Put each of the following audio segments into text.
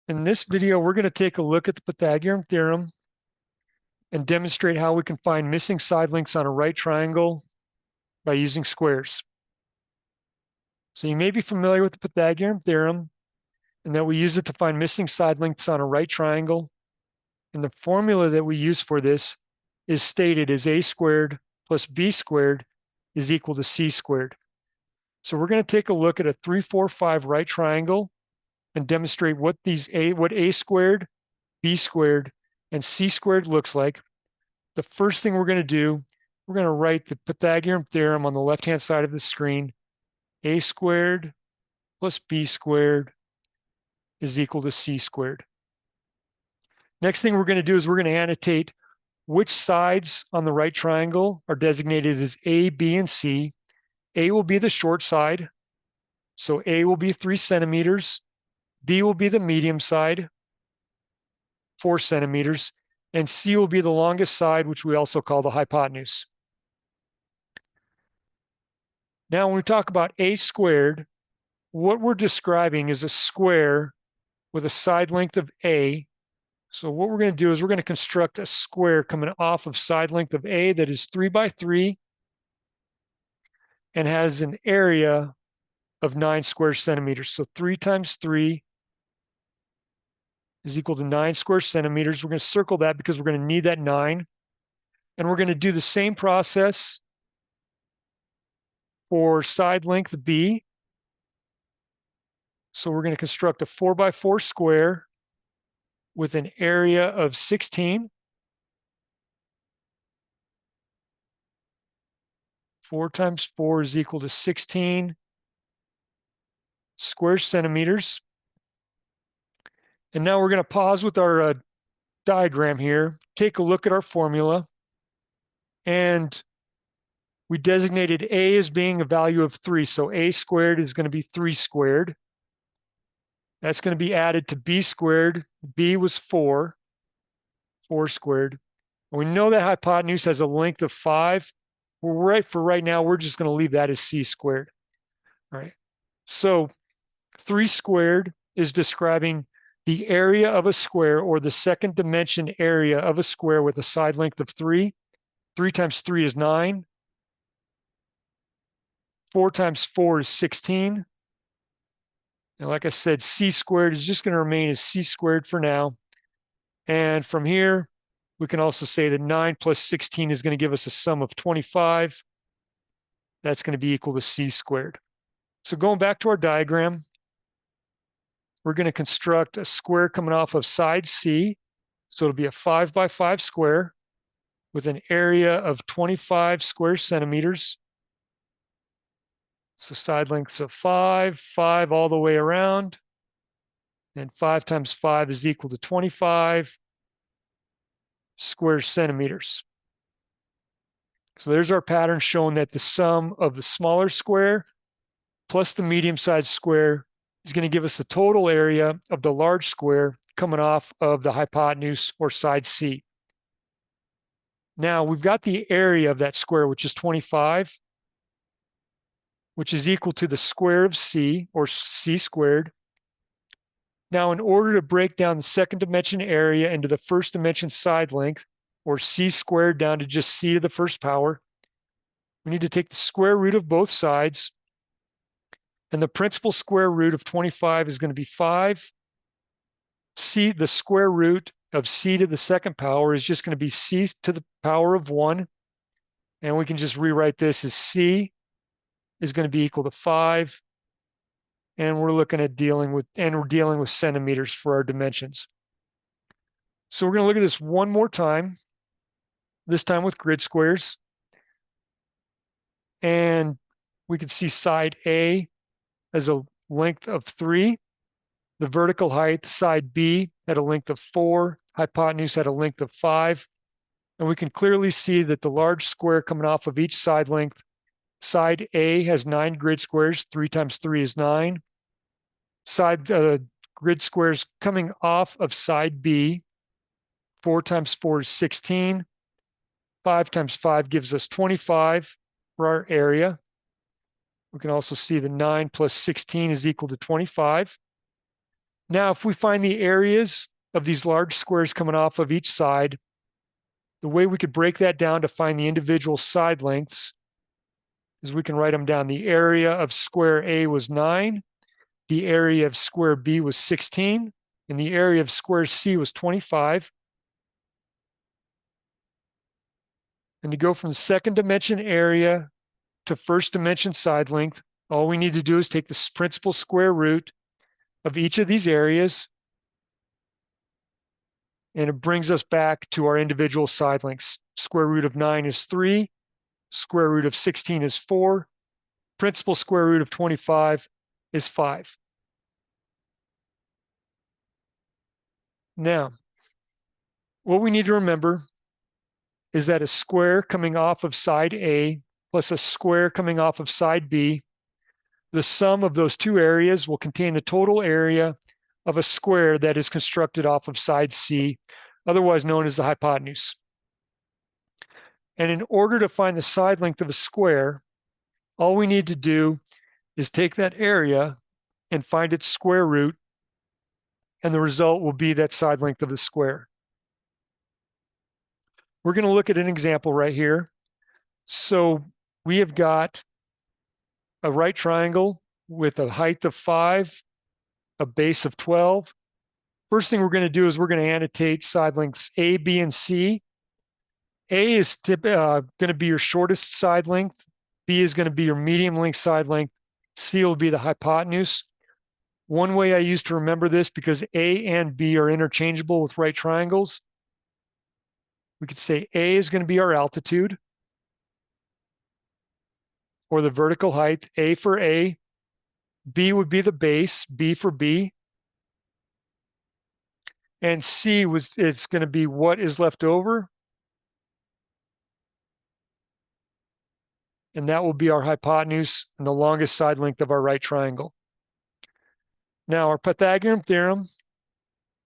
In this video, we're going to take a look at the Pythagorean theorem and demonstrate how we can find missing side lengths on a right triangle by using squares. So you may be familiar with the Pythagorean theorem and that we use it to find missing side lengths on a right triangle. And the formula that we use for this is stated as a squared plus b squared is equal to c squared. So we're going to take a look at a 3, 4, 5 right triangle and demonstrate what a squared, b squared, and c squared looks like. The first thing we're going to do, we're going to write the Pythagorean theorem on the left-hand side of the screen. A squared plus b squared is equal to c squared. Next thing we're going to do is we're going to annotate which sides on the right triangle are designated as A, B, and C. A will be the short side, so A will be 3 centimeters. B will be the medium side, 4 centimeters, and C will be the longest side, which we also call the hypotenuse. Now, when we talk about A squared, what we're describing is a square with a side length of A. So what we're going to do is we're going to construct a square coming off of side length of A that is 3 by 3 and has an area of 9 square centimeters. So 3 times 3 is equal to 9 square centimeters. We're going to circle that because we're going to need that 9. And we're going to do the same process for side length B. So we're going to construct a 4 by 4 square with an area of 16. 4 times 4 is equal to 16 square centimeters. And now we're going to pause with our diagram here, take a look at our formula, and we designated A as being a value of 3. So A squared is going to be 3 squared. That's going to be added to B squared. B was 4 squared. And we know that hypotenuse has a length of 5. For right now, we're just going to leave that as C squared. All right. So 3 squared is describing the area of a square, or the second dimension area of a square with a side length of 3. 3 times 3 is 9. 4 times 4 is 16. And like I said, C squared is just going to remain as C squared for now. And from here, we can also say that 9 plus 16 is going to give us a sum of 25. That's going to be equal to C squared. So going back to our diagram, we're going to construct a square coming off of side C. So it'll be a 5 by 5 square with an area of 25 square centimeters. So side lengths of 5 all the way around. And 5 times 5 is equal to 25 square centimeters. So there's our pattern showing that the sum of the smaller square plus the medium-sized square is going to give us the total area of the large square coming off of the hypotenuse or side C. Now we've got the area of that square, which is 25, which is equal to the square of C, or C squared. Now, in order to break down the second dimension area into the first dimension side length, or C squared down to just C to the first power, we need to take the square root of both sides. And the principal square root of 25 is going to be 5. C, the square root of C to the second power is just going to be C to the power of 1. And we can just rewrite this as C is going to be equal to 5. And we're looking at dealing with centimeters for our dimensions. So we're going to look at this one more time, this time with grid squares. And we can see side A as a length of 3. The vertical height, side B, had a length of 4. Hypotenuse had a length of 5. And we can clearly see that the large square coming off of each side length, side A has 9 grid squares. 3 times 3 is 9. Side grid squares coming off of side B, 4 times 4 is 16. 5 times 5 gives us 25 for our area. We can also see that 9 plus 16 is equal to 25. Now, if we find the areas of these large squares coming off of each side, the way we could break that down to find the individual side lengths is we can write them down. The area of square A was 9, the area of square B was 16, and the area of square C was 25. And to go from the second dimension area to first dimension side length, all we need to do is take the principal square root of each of these areas, and it brings us back to our individual side lengths. Square root of 9 is 3, square root of 16 is 4, principal square root of 25 is 5. Now, what we need to remember is that a square coming off of side A plus a square coming off of side B, the sum of those two areas will contain the total area of a square that is constructed off of side C, otherwise known as the hypotenuse. And in order to find the side length of a square, all we need to do is take that area and find its square root, and the result will be that side length of the square. We're going to look at an example right here. So we have got a right triangle with a height of 5, a base of 12. First thing we're going to do is we're going to annotate side lengths A, B, and C. A is going to be your shortest side length. B is going to be your medium length side length. C will be the hypotenuse. One way I use to remember this, because A and B are interchangeable with right triangles, we could say A is going to be our altitude, or the vertical height, A for A. B would be the base, B for B. And C it's going to be what is left over. And that will be our hypotenuse and the longest side length of our right triangle. Now, our Pythagorean theorem,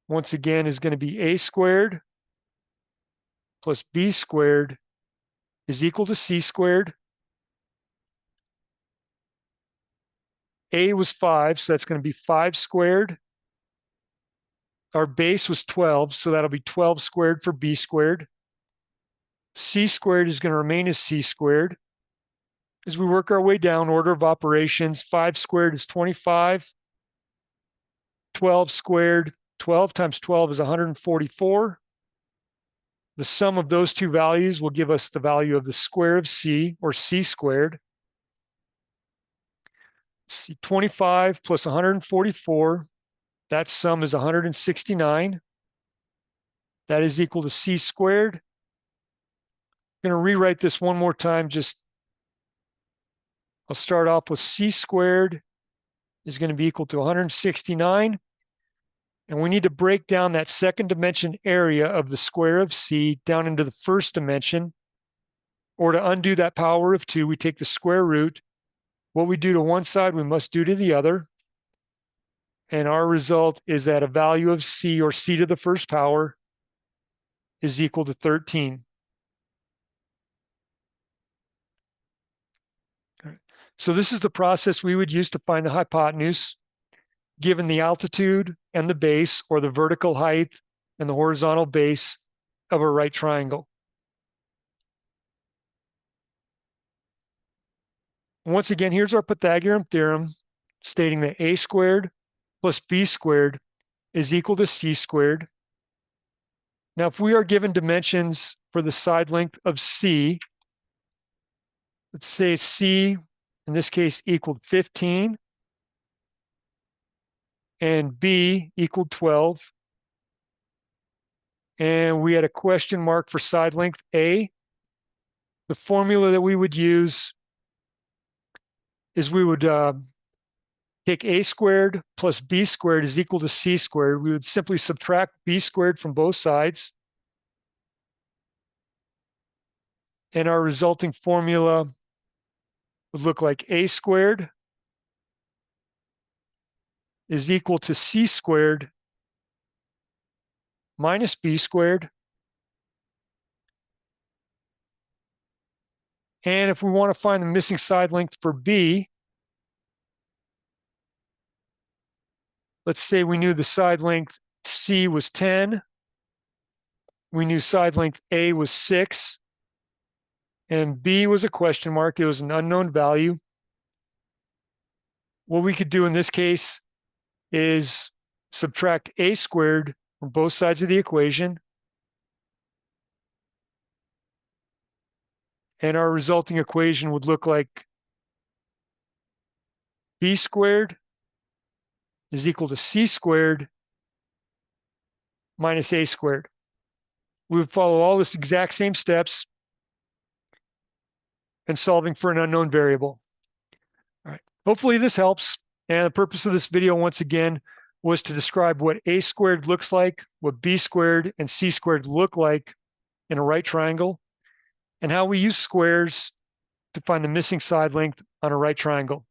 once again, is going to be A squared plus B squared is equal to C squared. A was 5, so that's going to be 5 squared. Our base was 12, so that'll be 12 squared for B squared. C squared is going to remain as C squared. As we work our way down, order of operations, 5 squared is 25. 12 squared, 12 times 12 is 144. The sum of those two values will give us the value of the square of C, or C squared. Let's see, 25 plus 144, that sum is 169. That is equal to C squared. I'm going to rewrite this one more time. I'll start off with C squared is going to be equal to 169. And we need to break down that second dimension area of the square of C down into the first dimension. Or to undo that power of 2, we take the square root. What we do to one side, we must do to the other. And our result is that a value of C, or C to the first power, is equal to 13. So this is the process we would use to find the hypotenuse, given the altitude and the base, or the vertical height and the horizontal base of a right triangle. Once again, here's our Pythagorean theorem stating that A squared plus B squared is equal to C squared. Now, if we are given dimensions for the side length of C, let's say C, in this case, equaled 15, and B equaled 12. And we had a question mark for side length A. The formula that we would use is we would take A squared plus B squared is equal to C squared. We would simply subtract B squared from both sides. And our resulting formula would look like A squared is equal to C squared minus B squared. And if we want to find the missing side length for B, let's say we knew the side length C was 10. We knew side length A was 6. And B was a question mark. It was an unknown value. What we could do in this case is subtract A squared from both sides of the equation. And our resulting equation would look like B squared is equal to C squared minus A squared. We would follow all this exact same steps and solving for an unknown variable. All right. Hopefully this helps. And the purpose of this video, once again, was to describe what A squared looks like, what B squared and C squared look like in a right triangle, and how we use squares to find the missing side length on a right triangle.